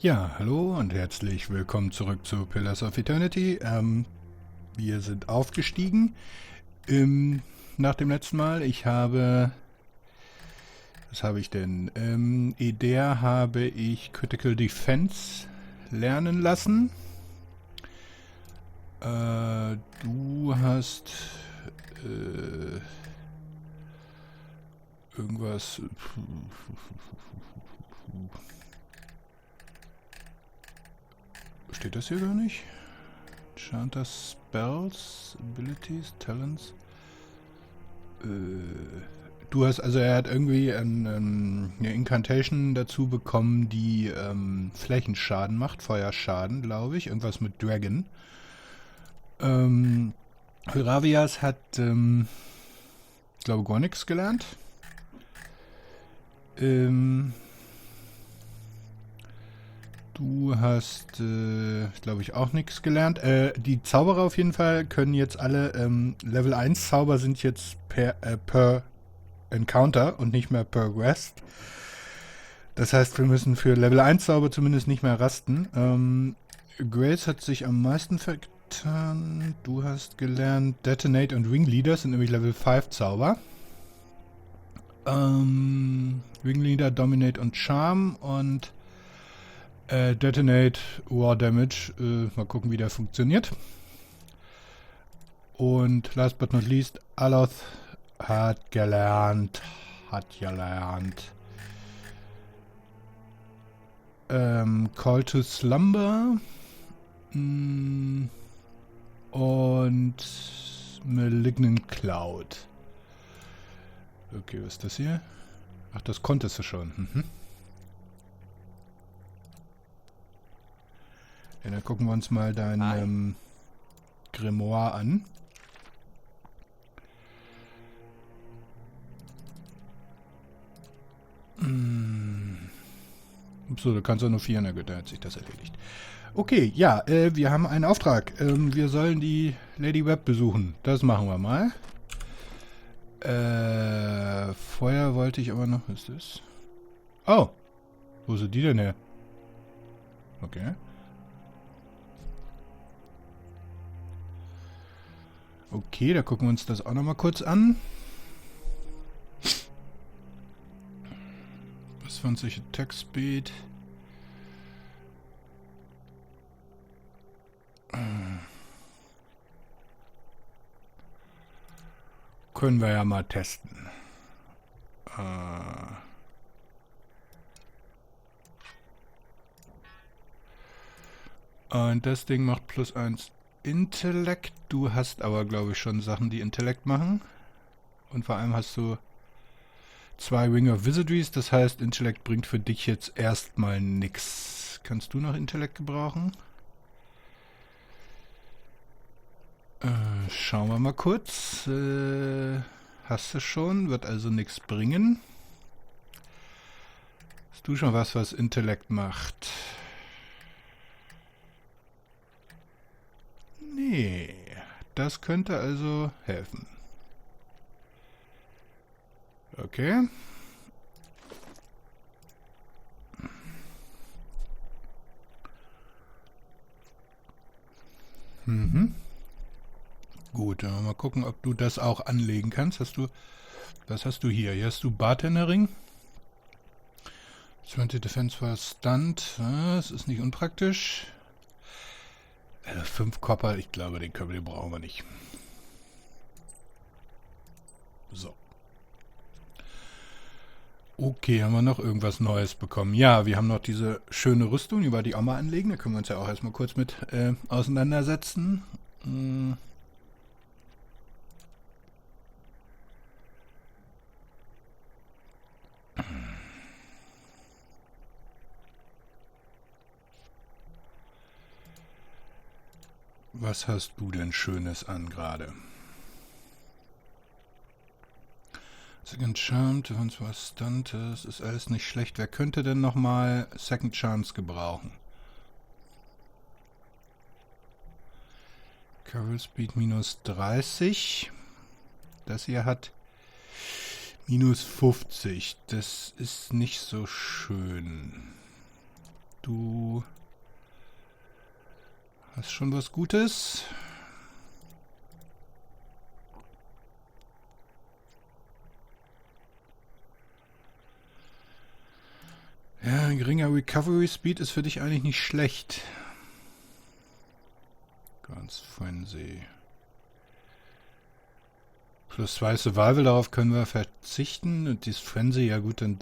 Ja, hallo und herzlich willkommen zurück zu Pillars of Eternity. Wir sind aufgestiegen nach dem letzten Mal. Was habe ich denn? Idea habe ich Critical Defense lernen lassen. Du hast irgendwas. Steht das hier gar nicht? Enchanter Spells, Abilities, Talents. Er hat irgendwie eine Incantation dazu bekommen, die Flächenschaden macht, Feuerschaden, glaube ich. Irgendwas mit Dragon. Hyravias hat, ich glaube, gar nichts gelernt. Du hast, glaube ich, auch nichts gelernt. Die Zauberer auf jeden Fall können jetzt alle, Level 1 Zauber sind jetzt per Encounter und nicht mehr per Rest. Das heißt, wir müssen für Level 1 Zauber zumindest nicht mehr rasten. Grace hat sich am meisten vertan. Du hast gelernt Detonate und Ringleader sind nämlich Level 5 Zauber. Ringleader, Dominate und Charm und Detonate, War Damage. Mal gucken, wie der funktioniert. Und last but not least, Aloth hat gelernt. Call to Slumber. Und Malignant Cloud. Okay, was ist das hier? Ach, das konntest du schon. Mhm. Ja, dann gucken wir uns mal dein Grimoire an. So, du kannst auch nur 4, na gut, da hat sich das erledigt. Okay, ja, wir haben einen Auftrag. Wir sollen die Lady Webb besuchen. Das machen wir mal. Vorher wollte ich aber noch... Was ist das? Oh! Wo sind die denn her? Okay. Okay, da gucken wir uns das auch nochmal kurz an. 20 Attack Speed. Können wir ja mal testen. Und das Ding macht +1 Intellekt. Du hast aber, glaube ich, schon Sachen, die Intellekt machen. Und vor allem hast du 2 Ring of Wizardries. Das heißt, Intellekt bringt für dich jetzt erstmal nix. Kannst du noch Intellekt gebrauchen? Schauen wir mal kurz. Hast du schon, wird also nichts bringen. Hast du schon was Intellekt macht? Nee, das könnte also helfen. Okay. Gut, dann mal gucken, ob du das auch anlegen kannst. Was hast du hier? Hier hast du Bartenderring. 20 Defense for Stunt. Das ist nicht unpraktisch. 5 Copper, ich glaube, den brauchen wir nicht. So. Okay, haben wir noch irgendwas Neues bekommen? Ja, wir haben noch diese schöne Rüstung, die wollte ich auch mal anlegen. Da können wir uns ja auch erstmal kurz mit auseinandersetzen. Was hast du denn Schönes an gerade? Second Chance, sonst was Stunt, das ist alles nicht schlecht. Wer könnte denn nochmal Second Chance gebrauchen? Carol Speed -30. Das hier hat -50. Das ist nicht so schön. Du Das ist schon was Gutes. Ja, ein geringer Recovery Speed ist für dich eigentlich nicht schlecht. Ganz Frenzy. Plus 2 Survival, darauf können wir verzichten. Und dieses Frenzy, ja gut, dann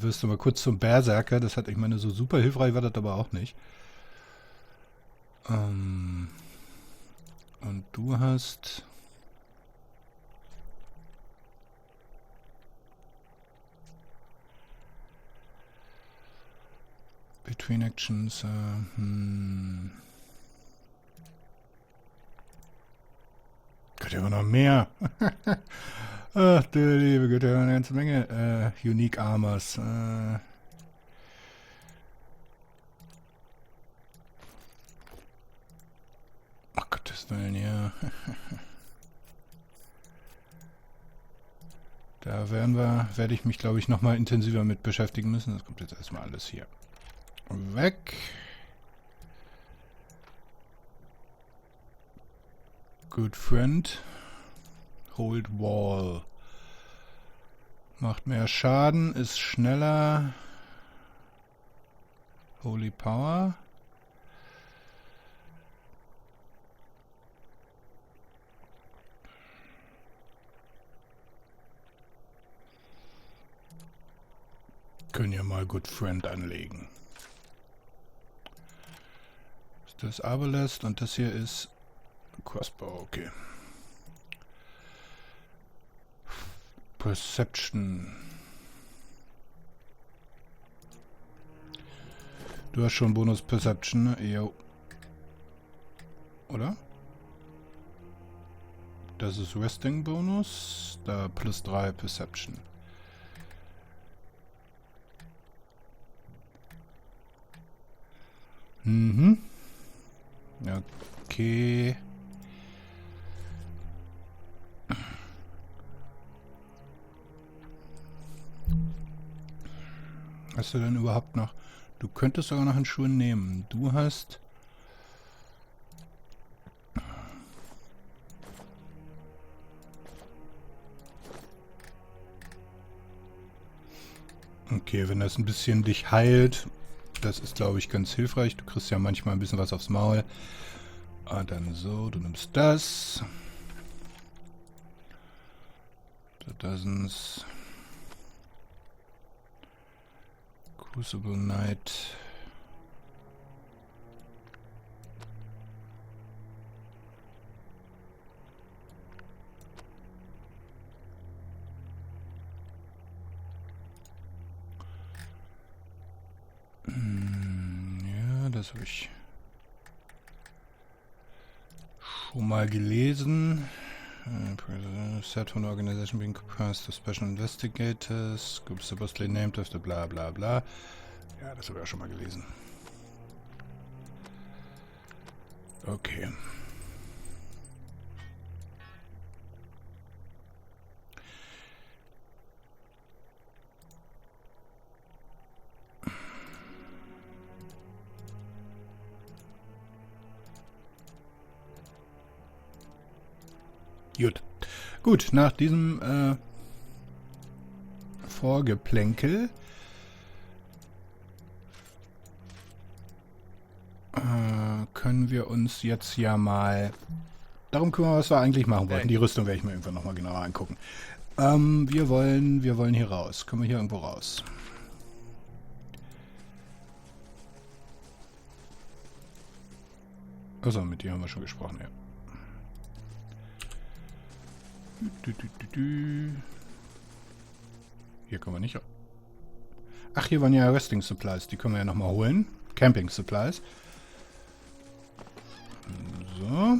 wirst du mal kurz zum Berserker. Das hat, ich meine, so super hilfreich war das aber auch nicht. Und du hast... Between Actions, Gott, ja noch mehr. Ach du liebe Güte, eine ganze Menge Unique Armors. Ach Gottes Willen, ja. Da werde ich mich, glaube ich, nochmal intensiver mit beschäftigen müssen. Das kommt jetzt erstmal alles hier weg. Good Friend. Hold Wall. Macht mehr Schaden, ist schneller. Holy Power. Können ja mal Good Friend anlegen. Das Arbalest und das hier ist Crossbow, okay. Perception. Du hast schon Bonus Perception, ne? Jo. Oder? Das ist Resting Bonus. Da plus 3 Perception. Mhm. Okay. Hast du denn überhaupt noch... Du könntest sogar noch einen Schuh nehmen. Du hast... Okay, wenn das ein bisschen dich heilt, das ist, glaube ich, ganz hilfreich. Du kriegst ja manchmal ein bisschen was aufs Maul. Ah, dann so, du nimmst das. Dozens. Crucible Knight. Ja, das habe ich schon mal gelesen. Set von organization being comprised of special investigators, group supposedly named after bla bla bla. Ja, das habe ich auch schon mal gelesen. Okay. Gut. Gut, nach diesem Vorgeplänkel können wir uns jetzt ja mal darum kümmern, was wir eigentlich machen wollten. Die Rüstung werde ich mir irgendwann nochmal genauer angucken. Wir wollen hier raus. Können wir hier irgendwo raus? Also mit dir haben wir schon gesprochen, ja. Hier können wir nicht. Ach, hier waren ja Resting Supplies. Die können wir ja nochmal holen. Camping Supplies. So.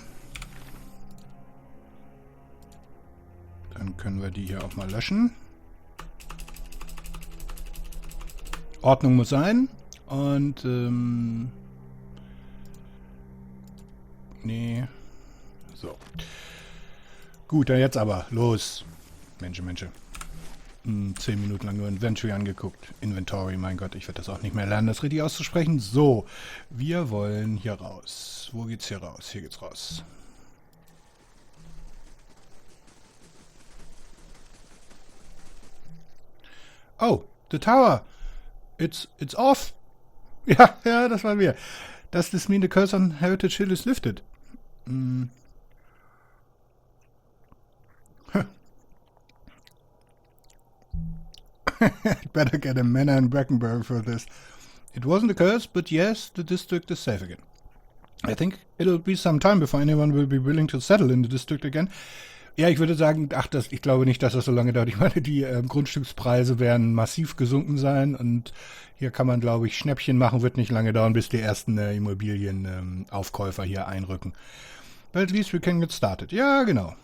Dann können wir die hier auch mal löschen. Ordnung muss sein. Und, nee. So. Gut, dann jetzt aber. Los. Mensch. 10 Minuten lang nur Inventory angeguckt. Inventory, mein Gott, ich werde das auch nicht mehr lernen, das richtig auszusprechen. So, wir wollen hier raus. Wo geht's hier raus? Hier geht's raus. Oh, the tower. It's off. Ja, das waren wir. Does this mean the curse on Heritage Hill is lifted? I'd better get a manor in Brackenbury for this. It wasn't a curse, but yes, the district is safe again. I think it'll be some time before anyone will be willing to settle in the district again. Ja, ich würde sagen, ich glaube nicht, dass das so lange dauert. Ich meine, die Grundstückspreise werden massiv gesunken sein und hier kann man, glaube ich, Schnäppchen machen, wird nicht lange dauern, bis die ersten Immobilienaufkäufer hier einrücken. But at least we can get started. Ja, genau.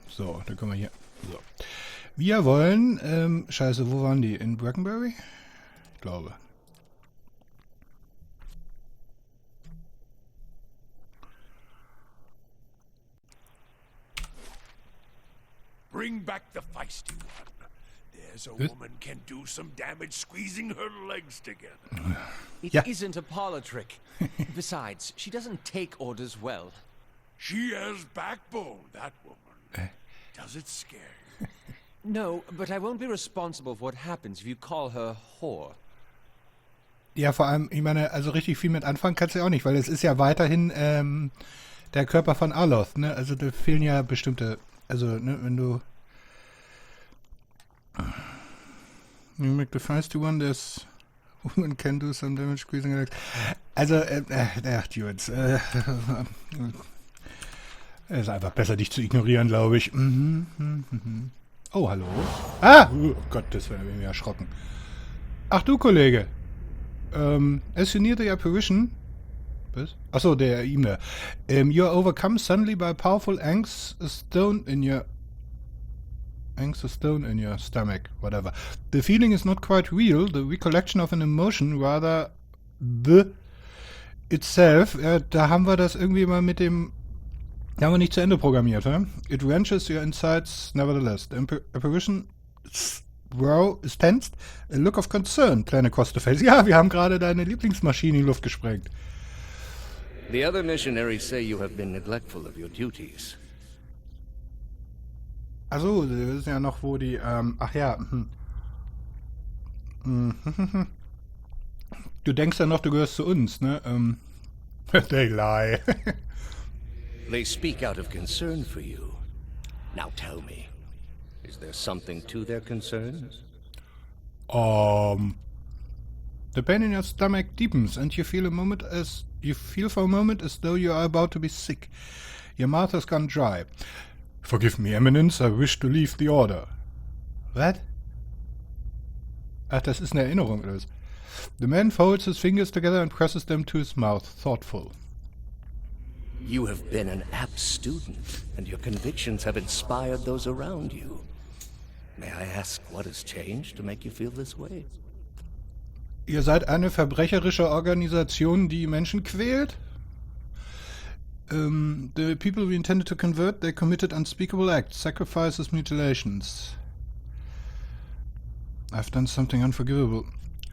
So, dann können wir hier. So. Wir wollen, scheiße, wo waren die? In Brackenbury? Ich glaube. Bring back the feisty one. There's a woman can do some damage squeezing her legs together. It isn't a parlor trick. Besides, she doesn't take orders well. She has backbone, that woman. Does it scare you? No, but I won't be responsible for what happens if you call her whore. Ja, vor allem, ich meine, also richtig viel mit anfangen kannst du ja auch nicht, weil es ist ja weiterhin der Körper von Aloth, ne? Also da fehlen ja bestimmte, also, ne, wenn du you make the feisty one, there's woman can do some damage squeezing her legs. Also, Dudes, es ist einfach besser, dich zu ignorieren, glaube ich. Oh, hallo. Ah! Oh Gott, das wäre mir erschrocken. Ach du, Kollege. As you near the apparition... Was? Achso, der E-Mail. You are overcome suddenly by powerful angst, a stone in your stomach, whatever. The feeling is not quite real, the recollection of an emotion, rather the itself. Da haben wir das irgendwie mal mit dem... haben wir nicht zu Ende programmiert, ne? It wrenches your insides nevertheless. The apparition brow is tensed. A look of concern plain across the face. Ja, wir haben gerade deine Lieblingsmaschine in die Luft gesprengt. The other missionaries say you have been neglectful of your duties. Achso, wir wissen ja noch, wo die, ach ja. Du denkst ja noch, du gehörst zu uns, ne? They lie. They speak out of concern for you. Now tell me, is there something to their concerns? The pain in your stomach deepens, and you feel for a moment as though you are about to be sick. Your mouth has gone dry. Forgive me, Eminence, I wish to leave the order. What? Ach, das ist eine Erinnerung, oder was? The man folds his fingers together and presses them to his mouth, thoughtful. You have been an apt student, and your convictions have inspired those around you. May I ask what has changed to make you feel this way? Ihr seid eine verbrecherische Organisation, die Menschen quält? The people we intended to convert, they committed unspeakable acts, sacrifices, mutilations. I've done something unforgivable.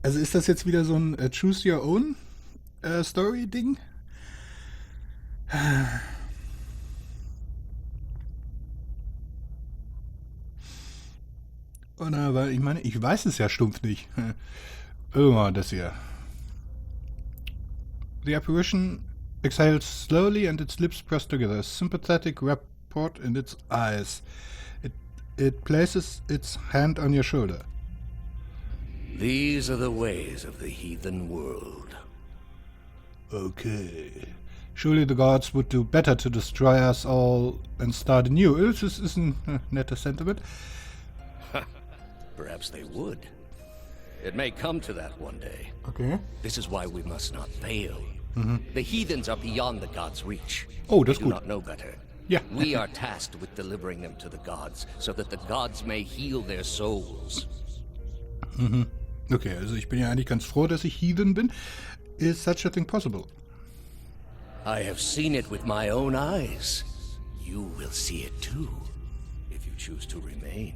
Also ist das jetzt wieder so ein Choose Your Own Story-Ding? Oder, weil ich meine, ich weiß es ja stumpf nicht. Immer das hier. The apparition exhales slowly and its lips press together. A sympathetic rapport in its eyes. It places its hand on your shoulder. These are the ways of the heathen world. Okay. Surely the gods would do better to destroy us all and start anew. Das ist ein netter Sentiment. Perhaps they would. It may come to that one day. Okay. This is why we must not fail. The heathens are beyond the gods' reach. Oh, das ist We do gut. not know better. Ja. We are tasked with delivering them to the gods, so that the gods may heal their souls. Okay, also ich bin ja eigentlich ganz froh, dass ich Heathen bin. Is such a thing possible? I have seen it with my own eyes. You will see it too, if you choose to remain.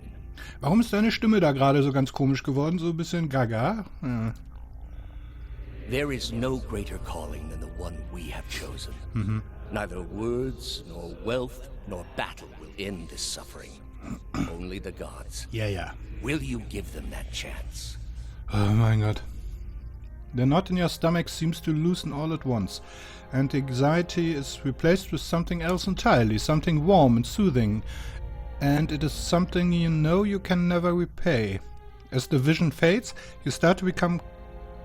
Warum ist deine Stimme da gerade so ganz komisch geworden? So ein bisschen gaga? Ja. There is no greater calling than the one we have chosen. Neither words, nor wealth, nor battle will end this suffering. Only the gods. Ja, ja. Will you give them that chance? Oh mein Gott. The knot in your stomach seems to loosen all at once, and the anxiety is replaced with something else entirely, something warm and soothing, and it is something you know you can never repay. As the vision fades, you start to become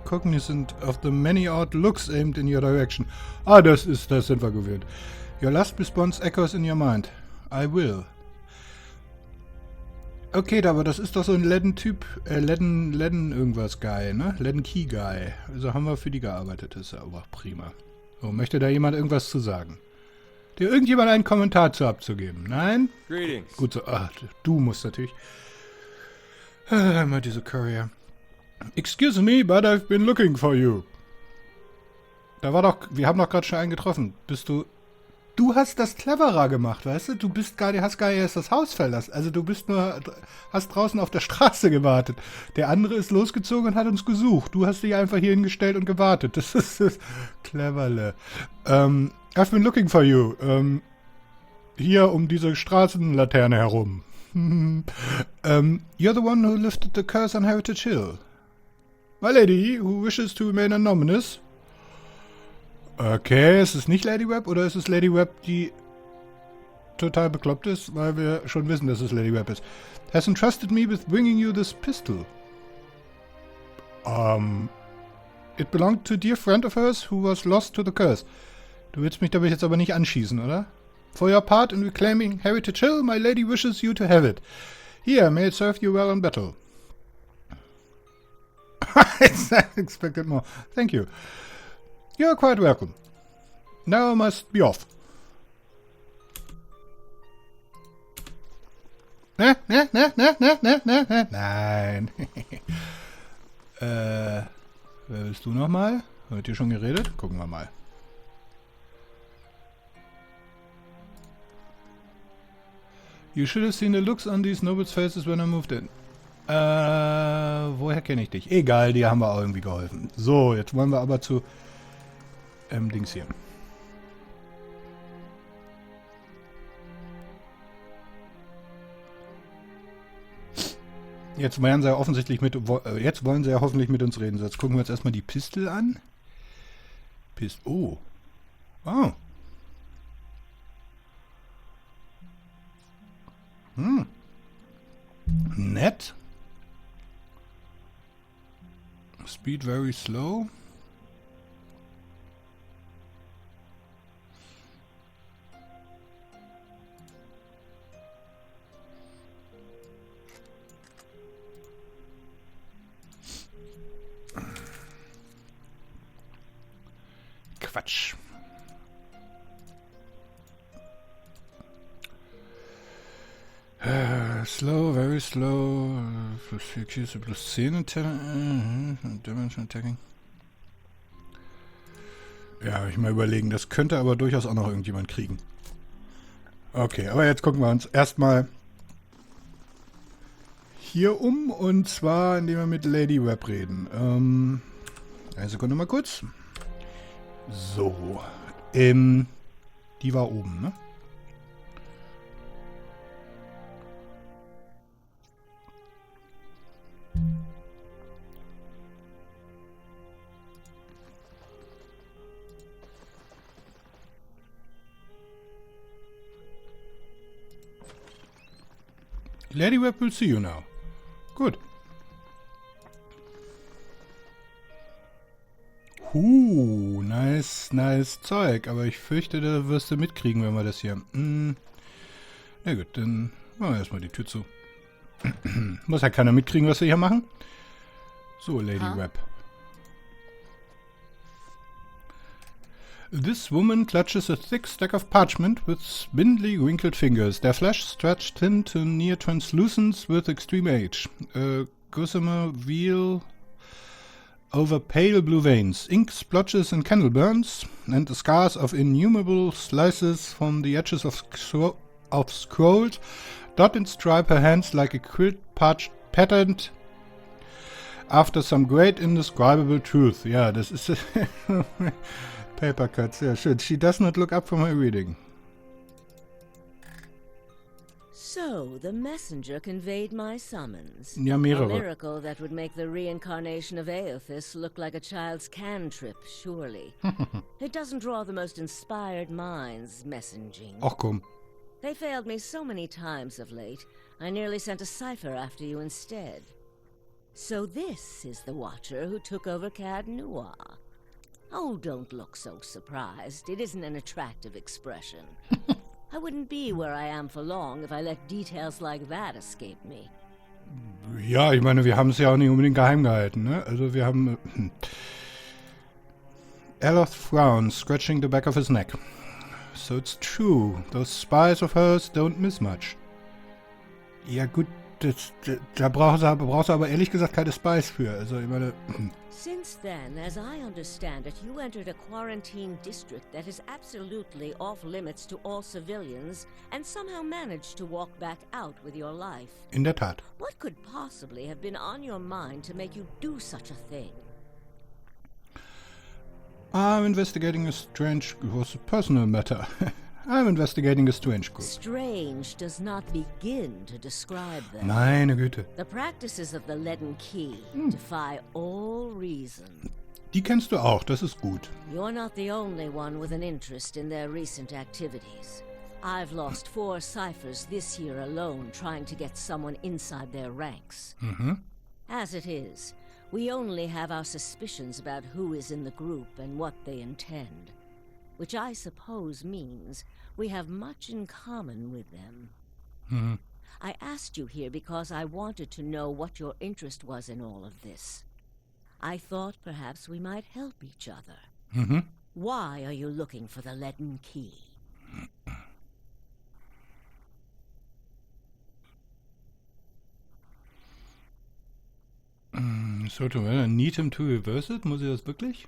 cognizant of the many odd looks aimed in your direction. Das sind wir gewöhnt. Your last response echoes in your mind. I will. Okay, aber das ist doch so ein Ledden-Typ, Ledden irgendwas Guy, ne? Ledden Key Guy. Also haben wir für die gearbeitet, das ist ja auch prima. So, möchte da jemand irgendwas zu sagen? Dir irgendjemand einen Kommentar zu abzugeben? Nein? Greetings. Gut so, du musst natürlich. Einmal diese Courier. Excuse me, but I've been looking for you. Da war doch, wir haben doch gerade schon einen getroffen. Bist du... Du hast das cleverer gemacht, weißt du? Du hast gar nicht erst das Haus verlassen. Also du hast draußen auf der Straße gewartet. Der andere ist losgezogen und hat uns gesucht. Du hast dich einfach hier hingestellt und gewartet. Das ist das Cleverle. I've been looking for you. Hier um diese Straßenlaterne herum. You're the one who lifted the curse on Heritage Hill. My lady, who wishes to remain anonymous. Okay, ist es nicht Lady Webb oder ist es Lady Webb, die total bekloppt ist, weil wir schon wissen, dass es Lady Webb ist. Has entrusted me with bringing you this pistol. It belonged to a dear friend of hers who was lost to the curse. Du willst mich damit jetzt aber nicht anschießen, oder? For your part in reclaiming Heritage Hill, my lady wishes you to have it. Here, may it serve you well in battle. I expected more. Thank you. You're quite welcome. Now I must be off. Nein. Wer bist du nochmal? Habt ihr schon geredet? Gucken wir mal. You should have seen the looks on these nobles' faces when I moved in. Woher kenne ich dich? Egal, die haben wir auch irgendwie geholfen. So, jetzt wollen wir aber zu Dings hier. Jetzt wollen sie ja hoffentlich mit uns reden. So, jetzt gucken wir uns erstmal die Pistol an. Oh. Oh. Nett. Speed very slow. Quatsch. Slow, very slow. Plus 4 Kills, plus 10 Damage Attacking. Ja, ich mal überlegen. Das könnte aber durchaus auch noch irgendjemand kriegen. Okay, aber jetzt gucken wir uns erstmal hier um. Und zwar, indem wir mit Lady Webb reden. Eine Sekunde mal kurz. So. Die war oben, ne? Lady Webb will see you now. Gut. Nice Zeug. Aber ich fürchte, da wirst du mitkriegen, wenn wir das hier... Na gut, dann machen wir erstmal die Tür zu. Muss ja keiner mitkriegen, was wir hier machen. So, Lady Webb. This woman clutches a thick stack of parchment with spindly, wrinkled fingers, their flesh stretched thin to near translucence with extreme age. A gossamer veil over pale blue veins, ink splotches and candle burns, and the scars of innumerable slices from the edges of of scrolls dot and stripe her hands like a quilt patterned after some great indescribable truth. Ja, das ist Paper cuts, ja, schön. She does not look up from her reading. So, the messenger conveyed my summons. Ja, A mehrere. miracle that would make the reincarnation of Aothis look like a child's cantrip, surely. It doesn't draw the most inspired minds, messaging. Ach komm. They failed me so many times of late, I nearly sent a cipher after you instead. So this is the Watcher who took over Cad Noir. Oh, don't look so surprised. It isn't an attractive expression. I wouldn't be where I am for long if I let details like that escape me. Ja, ich meine, wir haben es ja auch nicht unbedingt geheim gehalten, ne? Also wir haben... Eloth frowns, scratching the back of his neck. So it's true. Those spies of hers don't miss much. Ja gut, da brauchst du aber ehrlich gesagt keine Spies für. Also ich meine... Since then, as I understand it, you entered a quarantine district that is absolutely off limits to all civilians and somehow managed to walk back out with your life. In der Tat. What could possibly have been on your mind to make you do such a thing? I'm investigating a strange... It was a personal matter. I'm investigating a strange group. Strange does not begin to describe them. Meine Güte. The practices of the Leaden Key defy all reason. Die kennst du auch, das ist gut. You're not the only one with an interest in their recent activities. I've lost 4 ciphers this year alone trying to get someone inside their ranks. As it is, we only have our suspicions about who is in the group and what they intend. Which I suppose means we have much in common with them. I asked you here because I wanted to know what your interest was in all of this. I thought perhaps we might help each other. Why are you looking for the Leaden Key? So, I need him to reverse it? Muss ich das wirklich?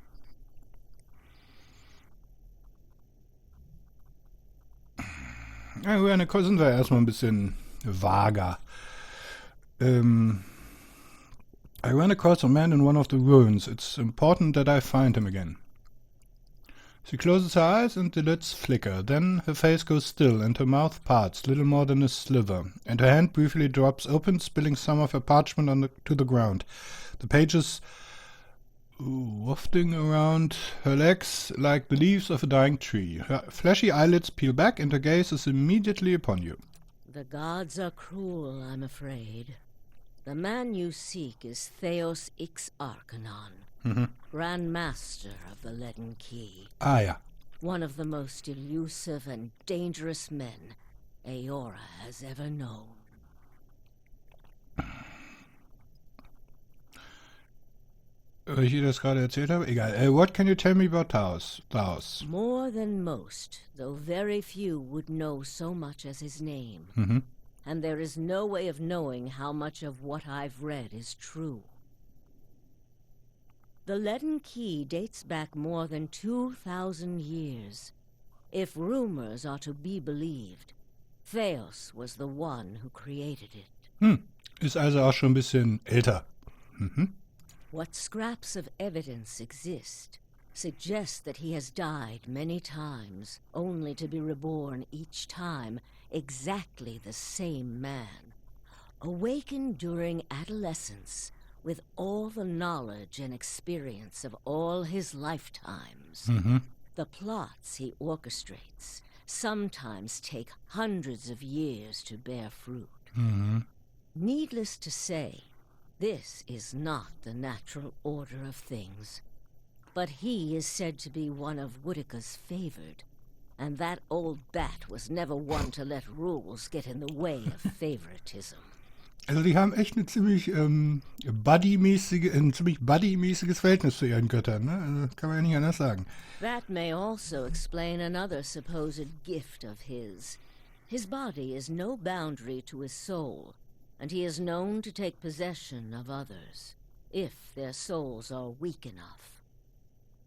Ja, sind wir erstmal ein bisschen vager. I ran across a man in one of the ruins. It's important that I find him again. She closes her eyes and the lids flicker. Then her face goes still and her mouth parts, little more than a sliver, and her hand briefly drops open, spilling some of her parchment to the ground. The pages wafting around her legs like the leaves of a dying tree. Her fleshy eyelids peel back and her gaze is immediately upon you. The gods are cruel, I'm afraid. The man you seek is Theos Ix Arcanon, Grand Master of the Leaden Key. Ah ja. One of the most elusive and dangerous men Aora has ever known. Ich dir das gerade erzählt habe? Egal. What can you tell me about Taos? More than most, though very few would know so much as his name. And there is no way of knowing how much of what I've read is true. The Leaden Key dates back more than 2,000 years. If rumors are to be believed, Theos was the one who created it. Ist also auch schon ein bisschen älter. What scraps of evidence exist suggest that he has died many times, only to be reborn each time exactly the same man. Awakened during adolescence with all the knowledge and experience of all his lifetimes. The plots he orchestrates sometimes take hundreds of years to bear fruit. Needless to say, this is not the natural order of things. But he is said to be one of Woodica's favored, and that old bat was never one to let rules get in the way of favoritism. Also die haben echt ein ziemlich buddy-mäßiges Verhältnis zu ihren Göttern, ne? Also kann man ja nicht anders sagen. That may also explain another supposed gift of his. His body is no boundary to his soul, and he is known to take possession of others, if their souls are weak enough.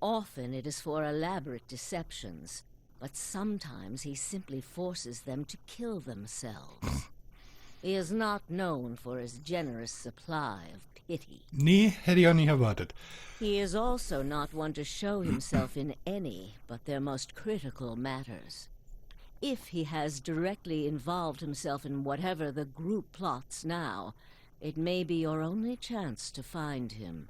Often it is for elaborate deceptions, but sometimes he simply forces them to kill themselves. He is not known for his generous supply of pity. Nee, hätte ich auch nicht erwartet. He is also not one to show himself in any but their most critical matters. If he has directly involved himself in whatever the group plots now, it may be your only chance to find him.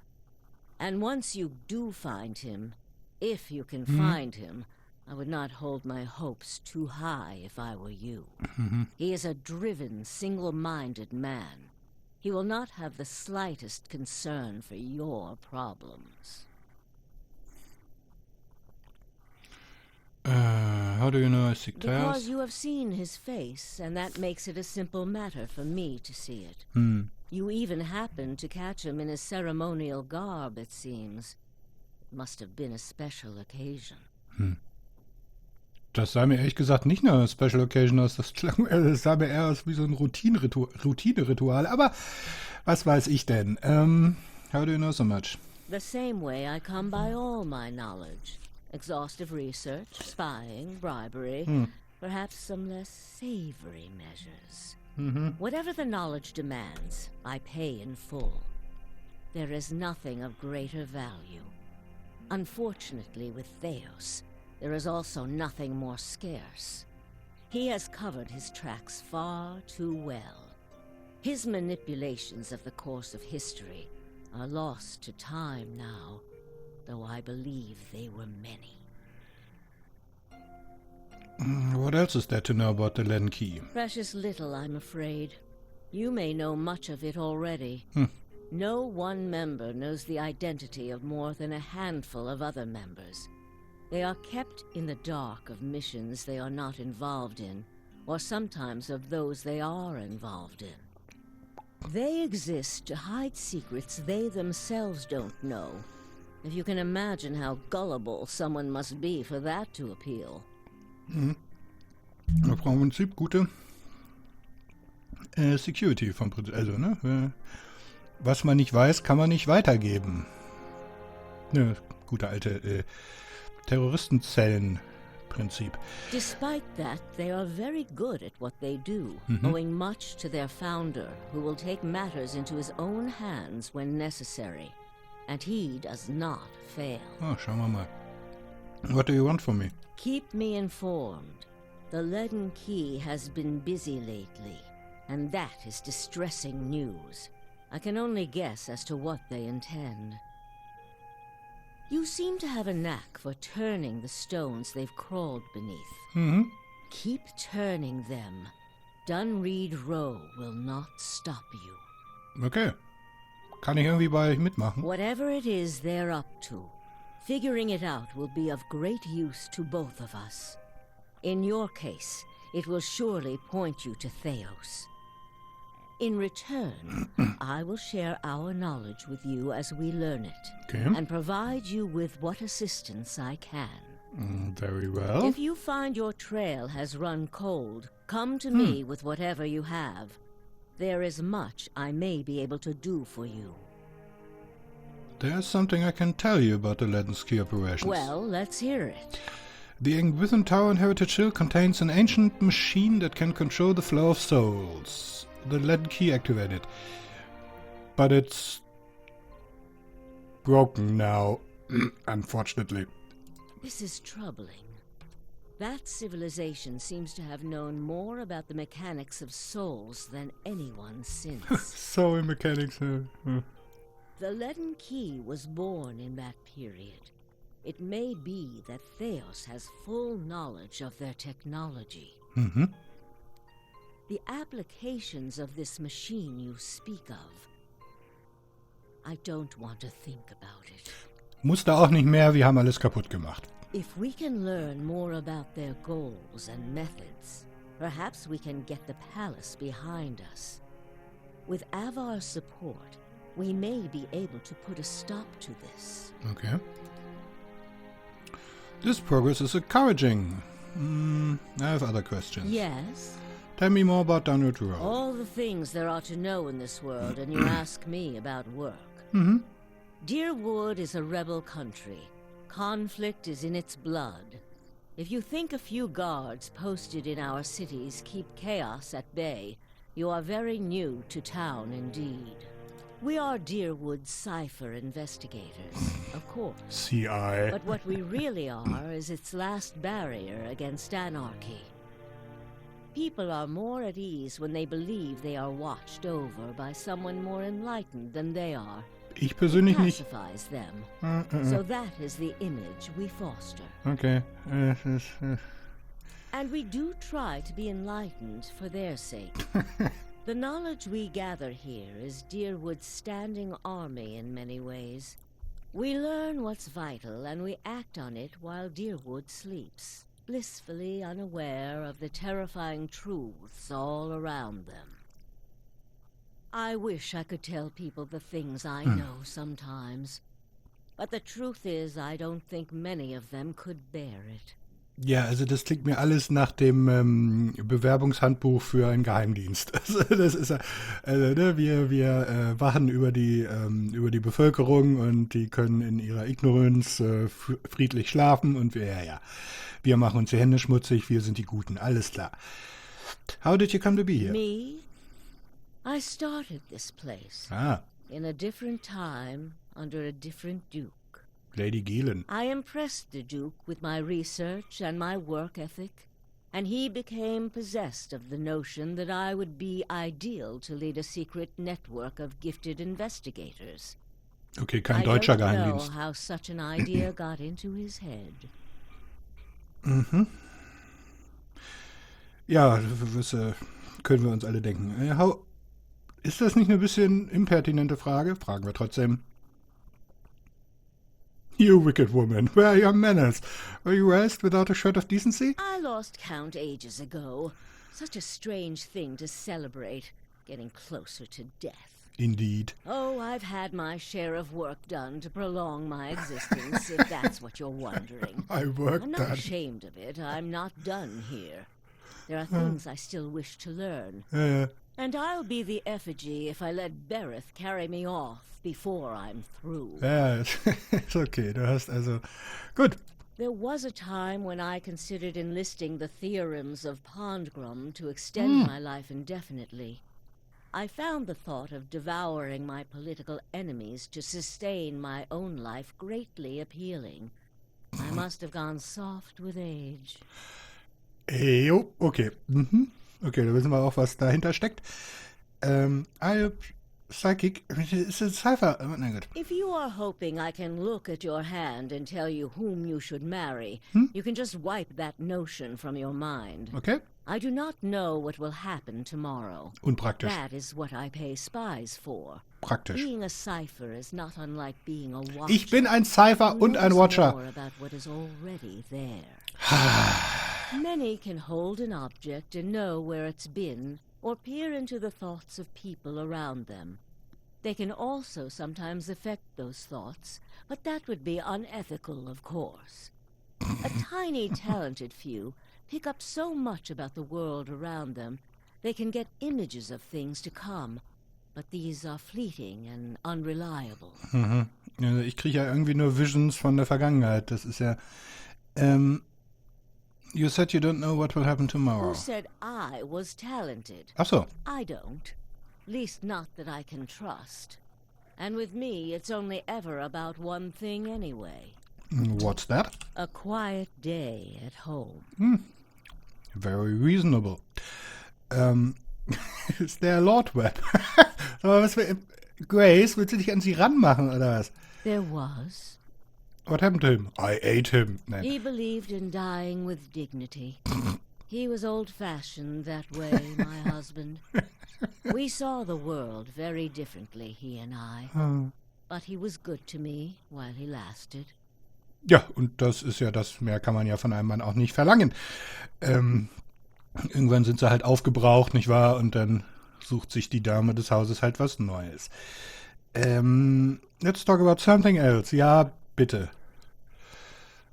And once you do find him, if you can find him, I would not hold my hopes too high if I were you. He is a driven, single-minded man. He will not have the slightest concern for your problems. How do you know I seek Because tires? you have seen his face, and that makes it a simple matter for me to see it. You even happened to catch him in his ceremonial garb, it seems. It must have been a special occasion. Das sah mir ehrlich gesagt nicht nach einer Special Occasion aus. Das sah mir eher aus wie so ein Routine-Ritual. Aber was weiß ich denn? How do you know so much? The same way I come by all my knowledge. Exhaustive research, spying, bribery, perhaps some less savory measures. Whatever the knowledge demands, I pay in full. There is nothing of greater value. Unfortunately, with Theos, there is also nothing more scarce. He has covered his tracks far too well. His manipulations of the course of history are lost to time now, though I believe they were many. What else is there to know about the Len Key? Precious little, I'm afraid. You may know much of it already. No one member knows the identity of more than a handful of other members. They are kept in the dark of missions they are not involved in, or sometimes of those they are involved in. They exist to hide secrets they themselves don't know. If you can imagine how gullible someone must be for that to appeal. Wir brauchen im Prinzip gute Security vom Prinzip. Also, ne? Was man nicht weiß, kann man nicht weitergeben. Ne, gute alte Terroristenzellen-Prinzip. Despite that, they are very good at what they do, owing much to their founder, who will take matters into his own hands when necessary. And he does not fail. Oh, schauen wir mal. What do you want from me? Keep me informed. The leaden key has been busy lately, and that is distressing news. I can only guess as to what they intend. You seem to have a knack for turning the stones they've crawled beneath. Keep turning them. Dunreed Row will not stop you. Okay. Kann ich irgendwie bei euch mitmachen? Whatever it is they're up to, figuring it out will be of great use to both of us. In your case, it will surely point you to Theos. In return, I will share our knowledge with you as we learn it, Okay. and provide you with what assistance I can. Very well. If you find your trail has run cold, come to me with whatever you have. There is much I may be able to do for you. There's something I can tell you about the Ledensky operations. Well, let's hear it. The Ingwithan Tower in Heritage Hill contains an ancient machine that can control the flow of souls. The lead key activated. But it's broken now, unfortunately. This is troubling. That civilization seems to have known more about the mechanics of souls than anyone since. Sorry, mechanics. The leaden key was born in that period. It may be that Theos has full knowledge of their technology. The applications of this machine you speak of, I don't want to think about it. Musste auch nicht mehr, wir haben alles kaputt gemacht. If we can learn more about their goals and methods, perhaps we can get the palace behind us. With Avar's support, we may be able to put a stop to this. Okay. This progress is encouraging. I have other questions. Yes? Tell me more about Downward Road. All the things there are to know in this world, and you ask me about work. Deerwood is a rebel country. Conflict is in its blood. If you think a few guards posted in our cities keep chaos at bay, you are very new to town indeed. We are Deerwood's cipher investigators, of course. CI. But what we really are is its last barrier against anarchy. People are more at ease when they believe they are watched over by someone more enlightened than they are. Ich persönlich nicht. Pacifies them. So that is the image we foster. Okay. And we do try to be enlightened for their sake. The knowledge we gather here is Deerwood's standing army in many ways. We learn what's vital and we act on it while Deerwood sleeps, blissfully unaware of the terrifying truths all around them. I wish I could tell people the things I know sometimes. But the truth is, I don't think many of them could bear it. Ja, also das klingt mir alles nach dem Bewerbungshandbuch für einen Geheimdienst. Also das ist ne, wir wachen über die Bevölkerung und die können in ihrer Ignoranz friedlich schlafen und wir machen uns die Hände schmutzig, wir sind die Guten, alles klar. How did you come to be here? Me? I started this place. Ah, In a different time, under a different duke. Lady Gehlen. I impressed the Duke with my research and my work ethic, and he became possessed of the notion that I would be ideal to lead a secret network of gifted investigators. Okay, kein I deutscher don't Geheimdienst. know how such an idea got into his head. Ja, das können wir uns alle denken. Ist das nicht eine bisschen impertinente Frage? Fragen wir trotzdem. You wicked woman, where are your manners? Were you raised without a shred of decency? I lost count ages ago. Such a strange thing to celebrate, getting closer to death. Indeed. Oh, I've had my share of work done to prolong my existence, if that's what you're wondering. I worked I'm not that. ashamed of it. I'm not done here. There are things I still wish to learn. And I'll be the effigy if I let Bereth carry me off before I'm through. Ja, ist okay. Du hast also... Gut. There was a time when I considered enlisting the theorems of Pondgrum to extend my life indefinitely. I found the thought of devouring my political enemies to sustain my own life greatly appealing. I must have gone soft with age. Jo, okay. Okay, da wissen wir auch, was dahinter steckt. Psychic, ist ein Cypher. Na gut. If you are hoping I can look at your hand and tell you whom you should marry, you can just wipe that notion from your mind. Okay. I do not know what will happen tomorrow. Unpraktisch. That is what I pay spies for. Praktisch. Being a cipher is not unlike being a watcher. Ich bin ein Cypher Who und ein knows Watcher. more about what is already there. Many can hold an object and know where it's been, or peer into the thoughts of people around them. They can also sometimes affect those thoughts, but that would be unethical, of course. A tiny, talented few pick up so much about the world around them, they can get images of things to come, but these are fleeting and unreliable. Also ich kriege ja irgendwie nur Visions von der Vergangenheit. Das ist ja... You said you don't know what will happen tomorrow. Who said I was talented? Ach so. I don't. Least not that I can trust. And with me, it's only ever about one thing anyway. What's that? A quiet day at home. Very reasonable. Ist der Lord Webb? Aber Grace, willst du dich an sie ranmachen, oder was? There was. What happened to him? I ate him. Nein. He believed in dying with dignity. He was old-fashioned that way, my husband. We saw the world very differently, he and I. But he was good to me while he lasted. Ja, und das ist ja das, mehr kann man ja von einem Mann auch nicht verlangen. Irgendwann sind sie halt aufgebraucht, nicht wahr? Und dann sucht sich die Dame des Hauses halt was Neues. Let's talk about something else. Ja, bitte.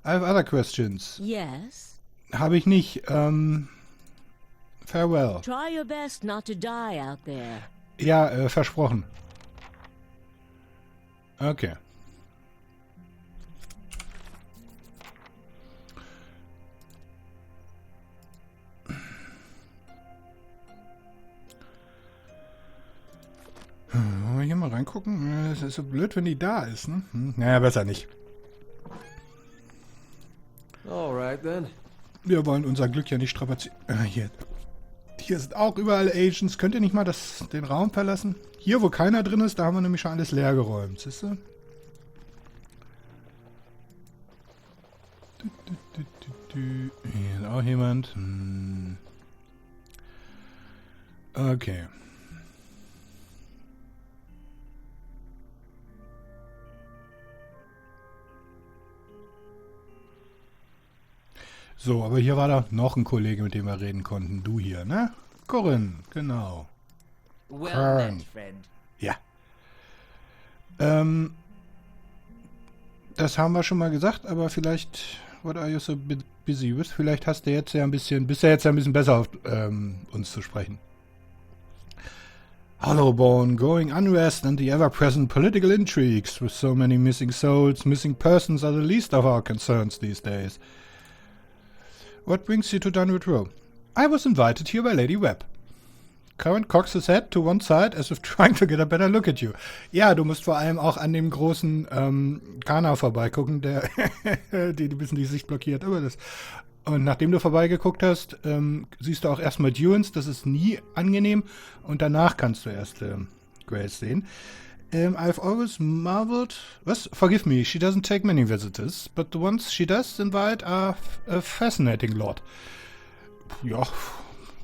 I have other questions. Yes? Habe ich nicht. Farewell. Try your best not to die out there. Ja, versprochen. Okay. reingucken? Es ist so blöd, wenn die da ist, ne? Naja, besser nicht. Alright then. Wir wollen unser Glück ja nicht strapazieren. Hier sind auch überall Agents. Könnt ihr nicht mal den Raum verlassen? Hier, wo keiner drin ist, da haben wir nämlich schon alles leer geräumt. Siehst du? Hier ist auch jemand. Okay. So, aber hier war da noch ein Kollege, mit dem wir reden konnten. Du hier, ne? Corinne, genau. Well met, friend. Ja. Das haben wir schon mal gesagt, aber vielleicht, what are you so busy with? Vielleicht hast du jetzt ja ein bisschen, bist du jetzt ja ein bisschen besser auf uns zu sprechen. Hollowbone, growing unrest and the ever-present political intrigues with so many missing souls, missing persons are the least of our concerns these days. What brings you to Dunwood Row? I was invited here by Lady Webb. Karen cocks his head to one side as if trying to get a better look at you. Ja, du musst vor allem auch an dem großen Kana vorbeigucken, der die ein bisschen die Sicht blockiert. Aber und nachdem du vorbeigeguckt hast, siehst du auch erstmal Dunes, das ist nie angenehm. Und danach kannst du erst Grace sehen. I've always marveled... Was? Forgive me, she doesn't take many visitors, but the ones she does invite are a fascinating lot. Ja,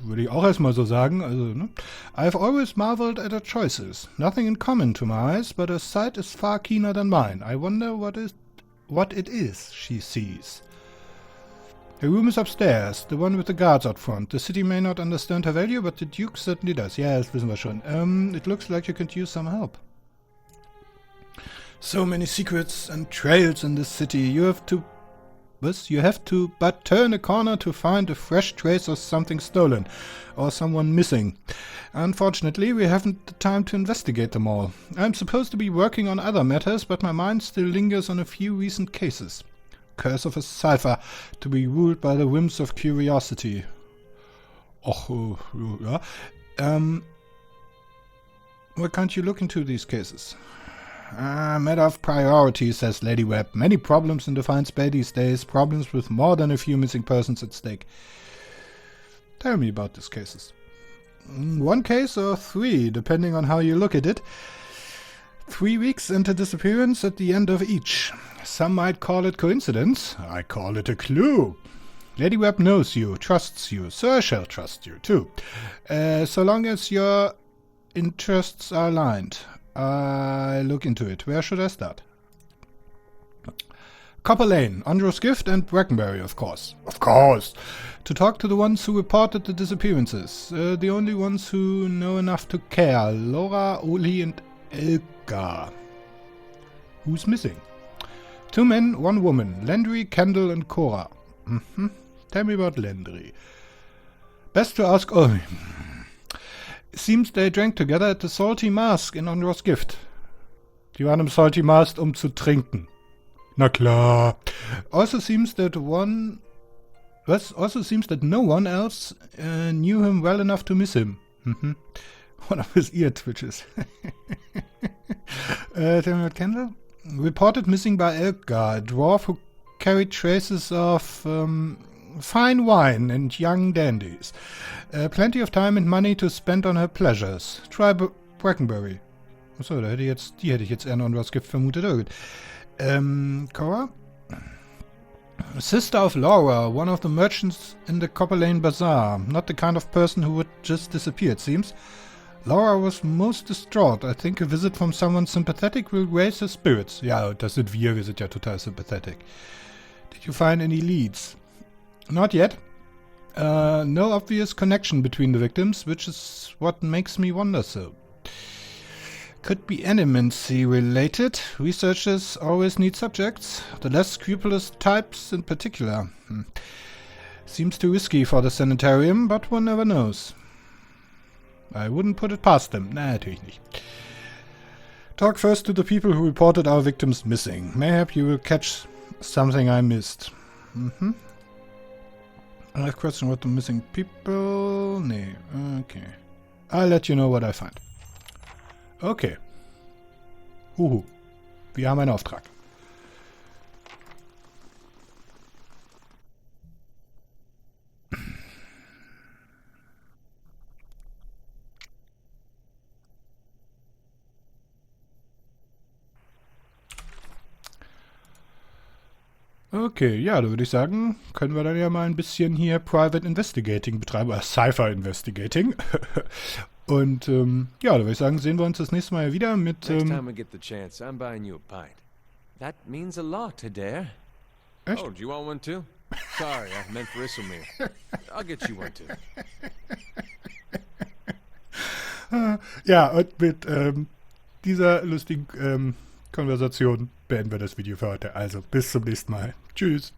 würde ich auch erstmal so sagen. Also, ne? I've always marveled at her choices. Nothing in common to my eyes, but her sight is far keener than mine. I wonder what it is she sees. Her room is upstairs, the one with the guards out front. The city may not understand her value, but the Duke certainly does. Ja, das wissen wir schon. It looks like you could use some help. So many secrets and trails in this city. You have to but turn a corner to find a fresh trace of something stolen or someone missing. Unfortunately, we haven't the time to investigate them all. I'm supposed to be working on other matters, but my mind still lingers on a few recent cases. Curse of a cipher, to be ruled by the whims of curiosity. Och, ja. Why can't you look into these cases? Matter of priority, says Lady Webb. Many problems in Defiance Bay these days, problems with more than a few missing persons at stake. Tell me about these cases. One case or three, depending on how you look at it. 3 weeks into disappearance at the end of each. Some might call it coincidence. I call it a clue. Lady Webb knows you, trusts you. Sir shall trust you, too. So long as your interests are aligned. I look into it. Where should I start? Copper Lane, Andros Gift and Brackenbury, of course. Of course! To talk to the ones who reported the disappearances. The only ones who know enough to care. Laura, Oli and Elka. Who's missing? 2 men, 1 woman. Landry, Kendall and Cora. Tell me about Landry. Best to ask Oli. Seems they drank together at the Salty Mask in Andros Gift. Die waren im Salty Mask, um zu trinken. Na klar. Also seems that no one else knew him well enough to miss him. One of his ear twitches. Tell me about Kendall. Reported missing by Elgar, a dwarf who carried traces of fine wine and young dandies. Plenty of time and money to spend on her pleasures. Try Brackenbury. Achso, die hätte ich jetzt eher noch was vermutet. Oh, gut. Cora? Sister of Laura, one of the merchants in the Copper Lane Bazaar. Not the kind of person who would just disappear, it seems. Laura was most distraught. I think a visit from someone sympathetic will raise her spirits. Ja, das sind wir sind ja total sympathetic. Did you find any leads? Not yet. No obvious connection between the victims, which is what makes me wonder so. Could be animancy related. Researchers always need subjects, the less scrupulous types in particular. Seems too risky for the sanitarium, but one never knows. I wouldn't put it past them. Natürlich nicht. Talk first to the people who reported our victims missing. Mayhap you will catch something I missed. I have question about the missing people. Nee, okay. I'll let you know what I find. Okay. Huhu. Wir haben einen Auftrag. Okay, ja, da würde ich sagen, können wir dann ja mal ein bisschen hier Private Investigating betreiben, Cypher Investigating. Und ja, da würde ich sagen, sehen wir uns das nächste Mal wieder mit... Next time I get the chance, I'm buying you a pint. That means a lot, Adair. Echt? Oh, do you want one too? Sorry, I meant for Isselmere. I'll get you one too. Ja, und mit dieser lustigen Konversation beenden wir das Video für heute. Also, bis zum nächsten Mal. Tschüss.